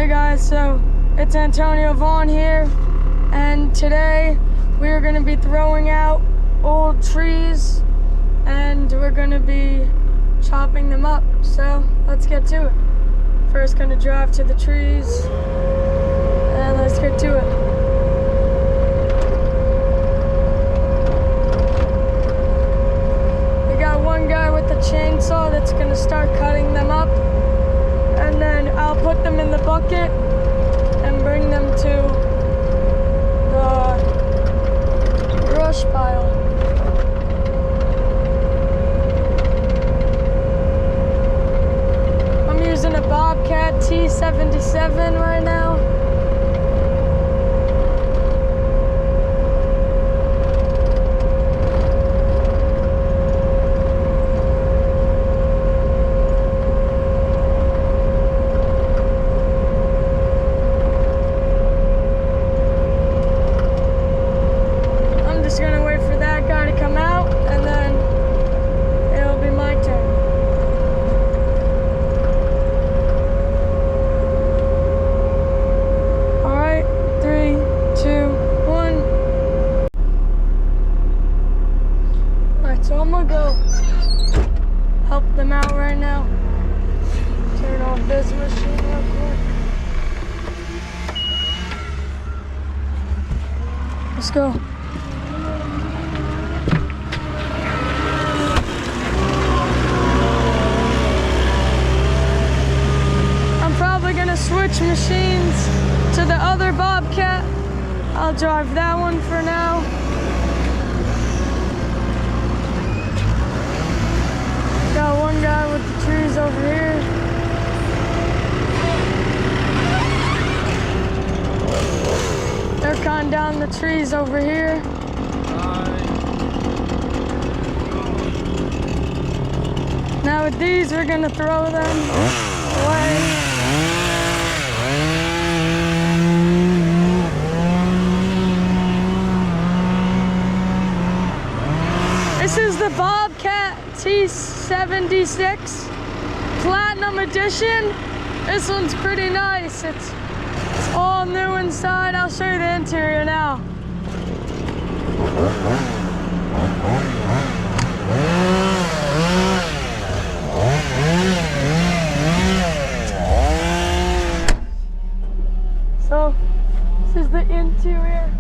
Hey guys, so it's Antonio Vaughn here, and today we are going to be throwing out old trees and we're going to be chopping them up. So let's get to it. First, going to drive to the trees and let's get to it. We got one guy with the chainsaw that's going to start cutting them up, and then I'll put them in the bucket and bring them to the brush pile. I'm using a Bobcat T77 right now. So I'm gonna go help them out right now. Turn off this machine real quick. Let's go. I'm probably gonna switch machines to the other Bobcat. I'll drive that one for now. Got one guy with the trees over here. They're cutting down the trees over here. Now with these, we're gonna throw them away. This is the Bobcat T76 Platinum Edition. This one's pretty nice. It's all new inside. I'll show you the interior now. So this is the interior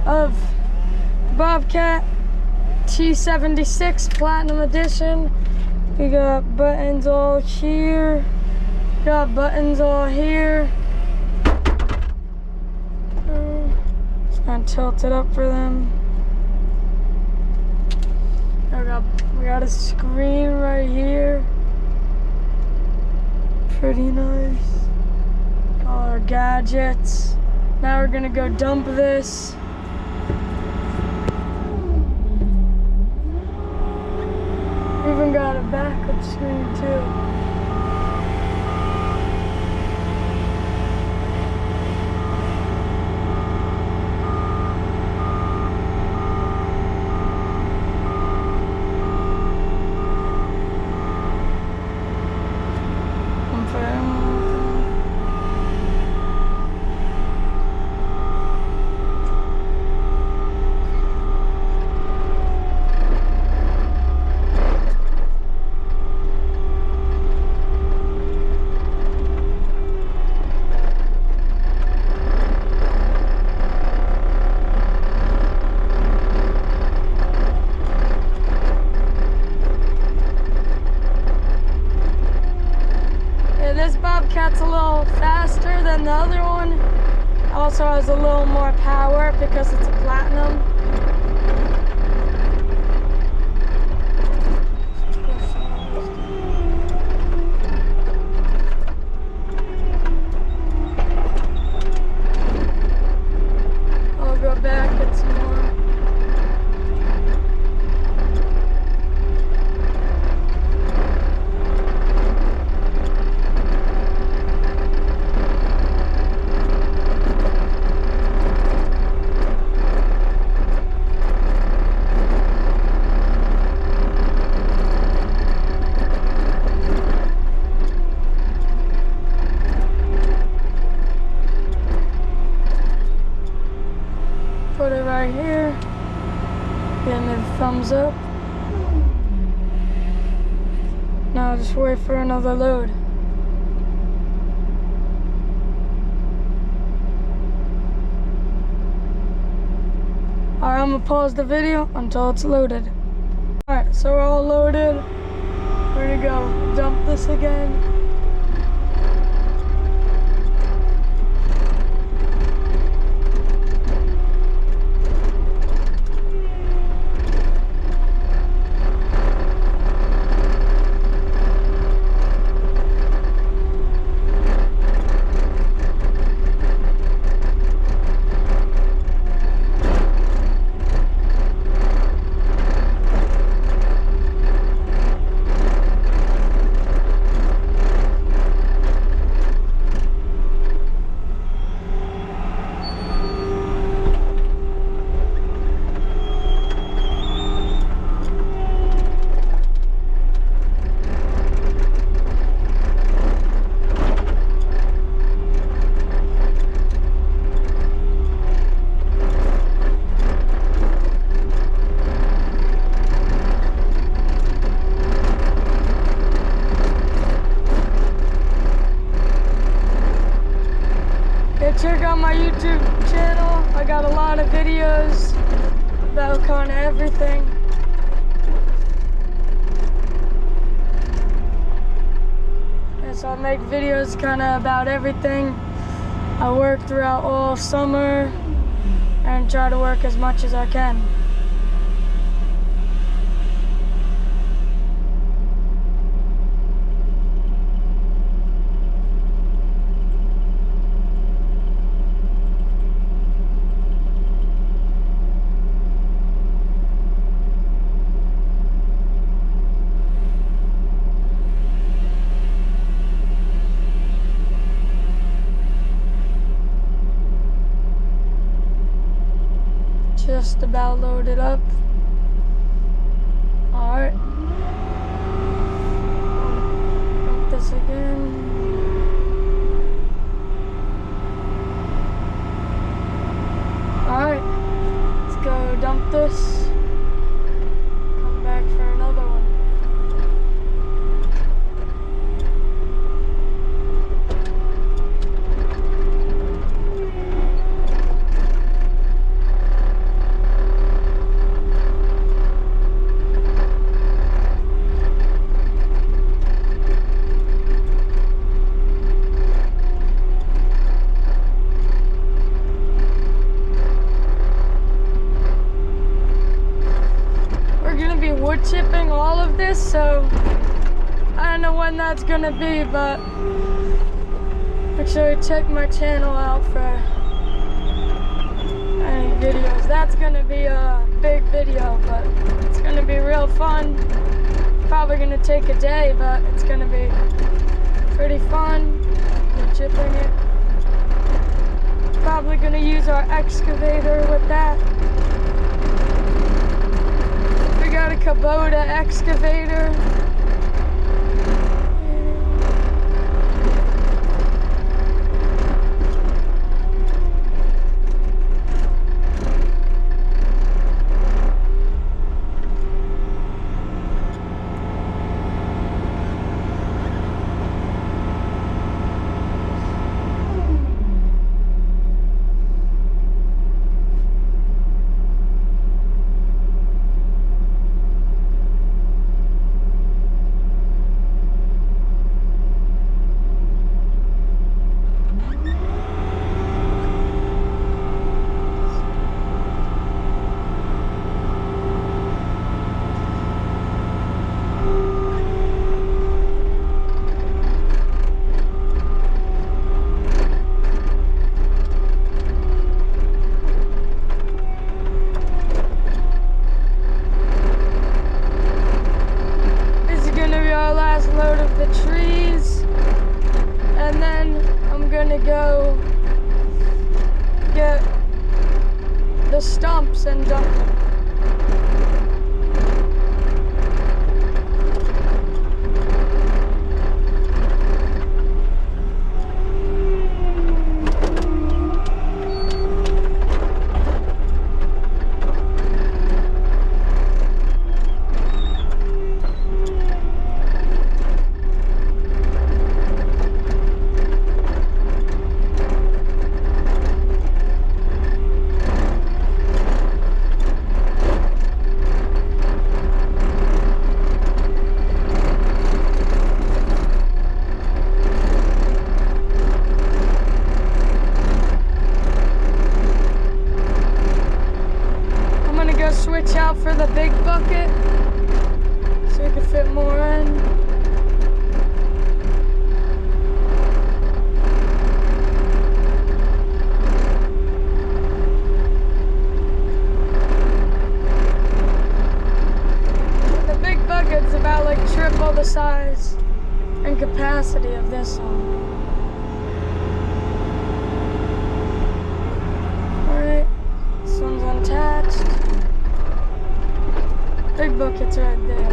of Bobcat T76 Platinum Edition. We got buttons all here. Got buttons all here. Just gonna tilt it up for them. We got a screen right here. Pretty nice. All our gadgets. Now we're gonna go dump this. Even got a backup screen too. This Bobcat's a little faster than the other one. Also has a little more power because it's a platinum. I'll go back, get some more. put it right here. Give me the thumbs up. Now just wait for another load. Alright, I'm gonna pause the video until it's loaded. Alright, so we're all loaded. We're gonna go dump this again. Check out my YouTube channel. I got a lot of videos about kind of everything. And so I make videos kind of about everything. I work throughout all summer and try to work as much as I can. Just about loaded up. Alright. Dump this again. Alright. Let's go dump this. Come back for another one. Wood chipping all of this, so I don't know when that's gonna be, but make sure you check my channel out for any videos. That's gonna be a big video, but it's gonna be real fun. Probably gonna take a day, but it's gonna be pretty fun. Wood chipping it. Probably gonna use our excavator with that. Got a Kubota excavator. stumps and dump them. a big bucket so we can fit more in. The big bucket's about like triple the size and capacity of this one. Alright, this one's unattached. Big bucket's right there.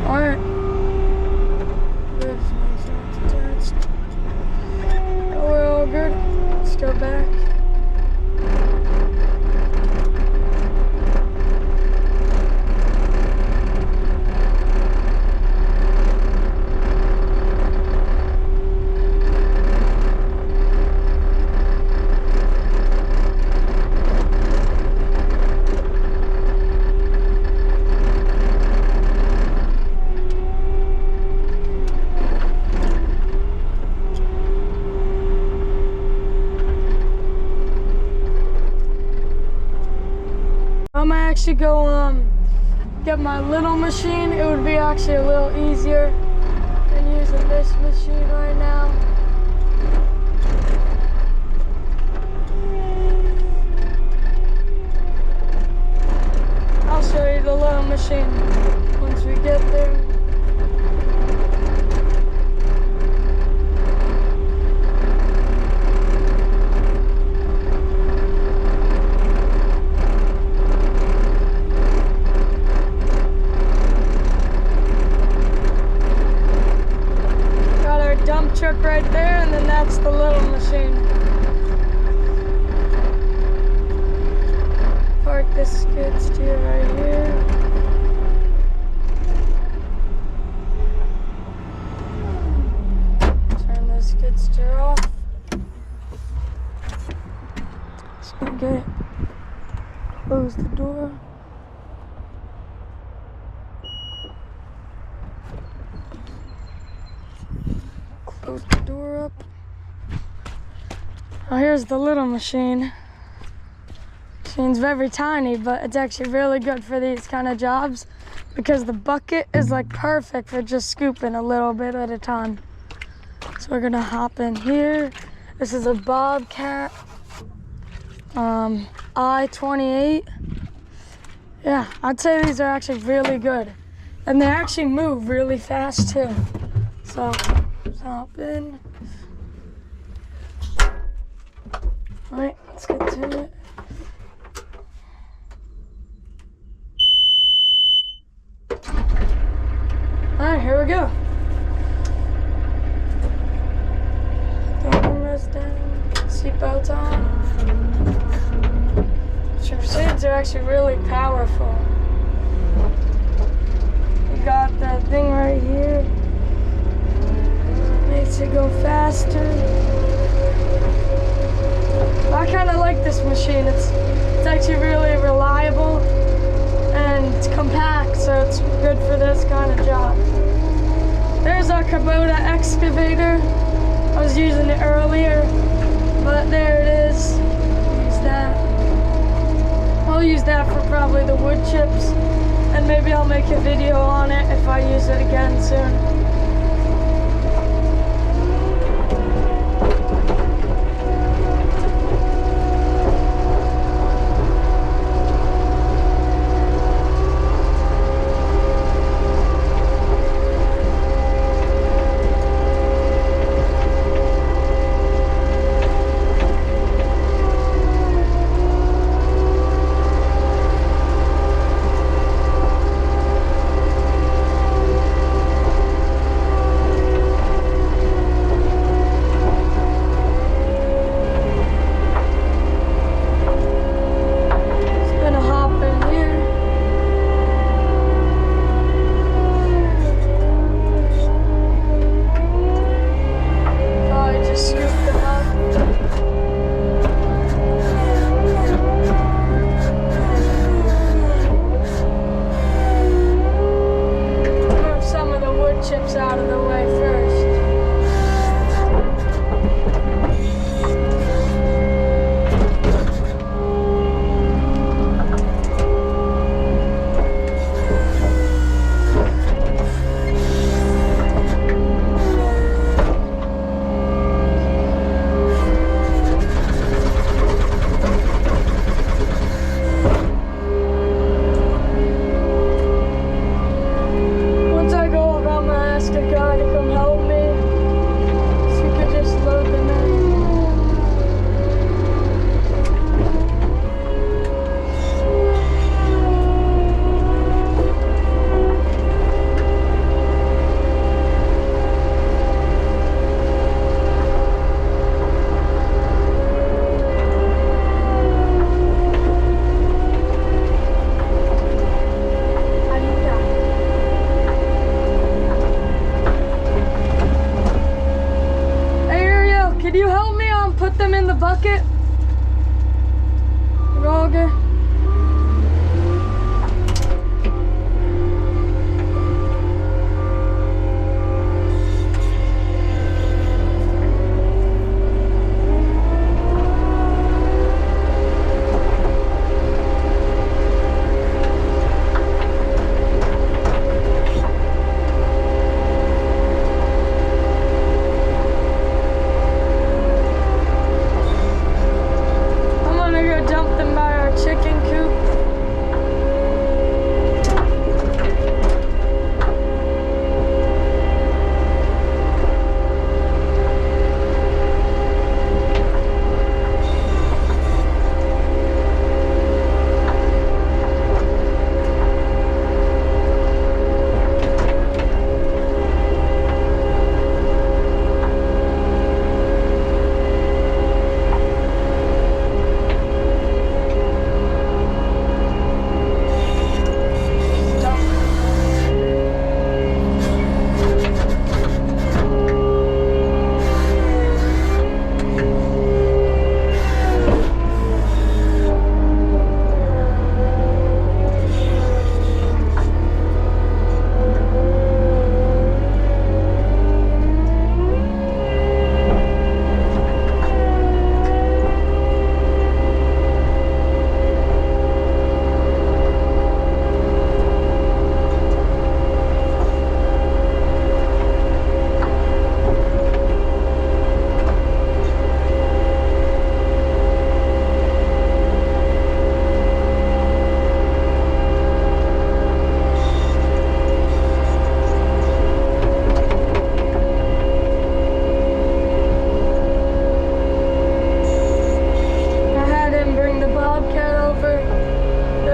Alright. Oh, we're all good. Let's go back. I'm gonna actually go get my little machine. It would be actually a little easier than using this machine right now. I'll show you the little machine once we get there. Dump truck right there, and then that's the little machine. Park this skid steer right here. Turn the skid steer off. Let's go get it. Close the door. Close the door up. Oh, here's the little machine. Machine's very tiny, but it's actually really good for these kind of jobs because the bucket is like perfect for just scooping a little bit at a time. So we're gonna hop in here. This is a bobcat I-28. Yeah, I'd say these are actually really good. And they actually move really fast too. So hop in. All right, let's get to it. All right, here we go. The armrest down, seatbelts on. Machines are actually really powerful. You got that thing right here. Makes it go faster. I kind of like this machine. It's actually really reliable and it's compact, so it's good for this kind of job. There's our Kubota excavator. I was using it earlier, but there it is. Use that. I'll use that for probably the wood chips, and maybe I'll make a video on it if I use it again soon. put them in the bucket? Roger.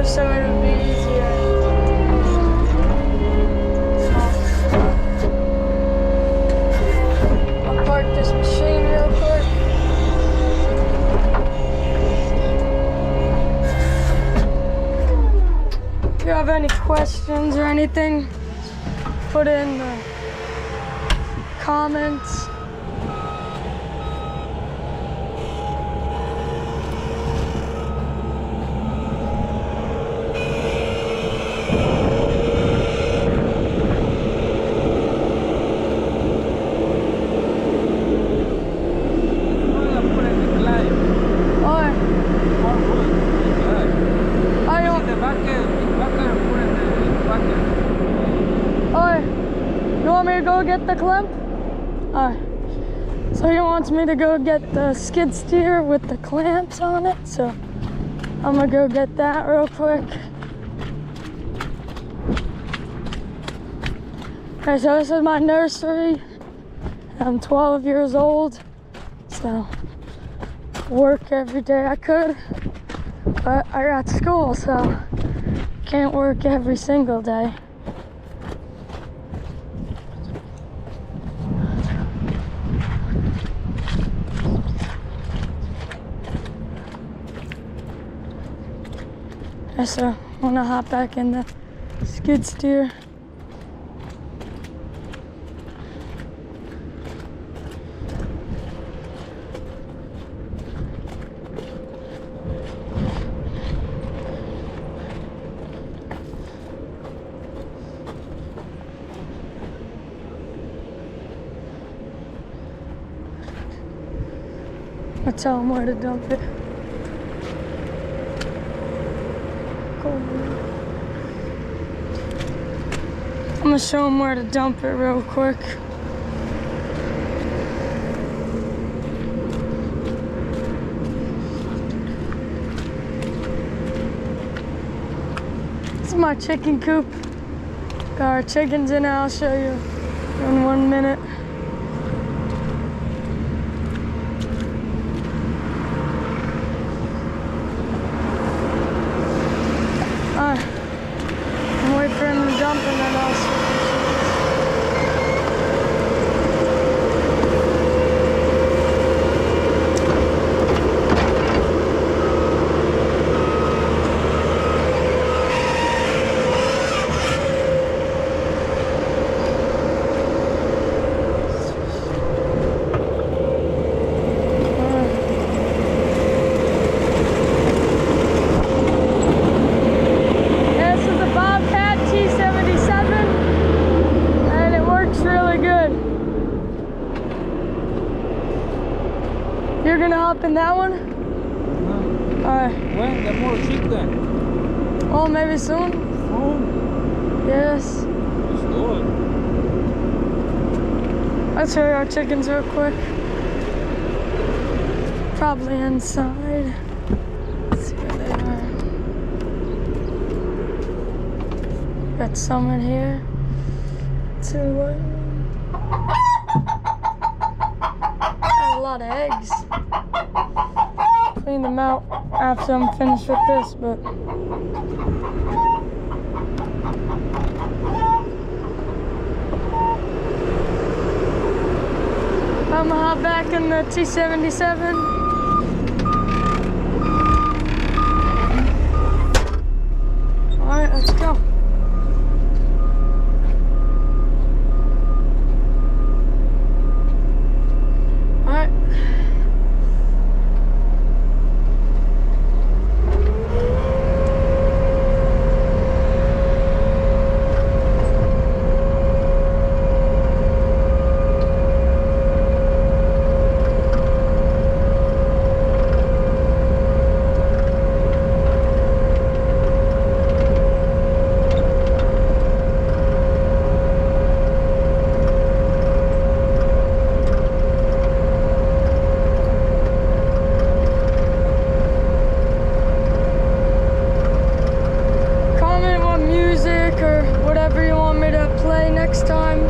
So it'll be easier. I'll park this machine real quick. If you have any questions or anything, put it in the comments. Go get the clamp? Alright. So he wants me to go get the skid steer with the clamps on it, so I'm gonna go get that real quick. Okay, so this is my nursery. I'm 12 years old, so work every day I could, but I got school, so can't work every single day. So I'm gonna hop back in the skid steer. I'll tell him where to dump it. I'm gonna show him where to dump it real quick. This is my chicken coop. Got our chickens in it. I'll show you in 1 minute. Wait for him to dump and then I'll switch. You're gonna hop in that one? No. Alright. When? The more sheep then? Well, maybe soon. Soon? Yes. Let's do it. Let's show you our chickens real quick. Probably inside. Let's see where they are. Got some in here. Got a lot of eggs. Clean them out after I'm finished with this, but I'm gonna hop back in the T77. All right, let's go. All right. Next time.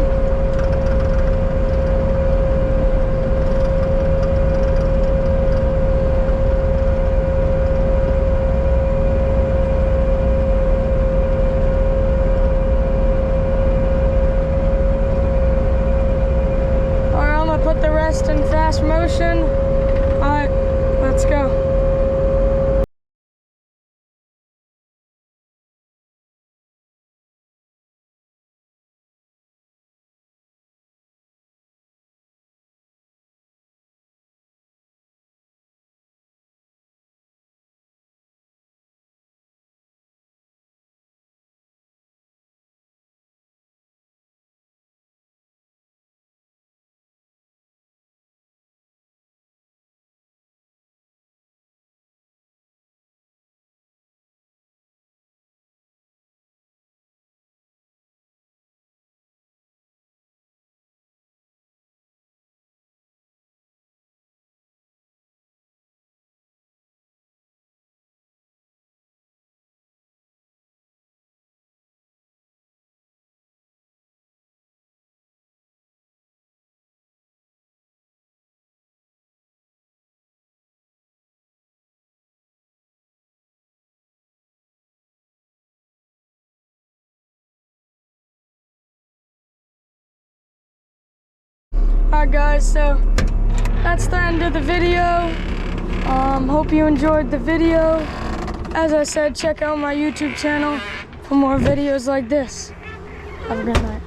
Alright, I'm gonna put the rest in fast motion. Alright, let's go. Alright guys, so that's the end of the video. Hope you enjoyed the video. As I said, check out my YouTube channel for more videos like this. Have a good night.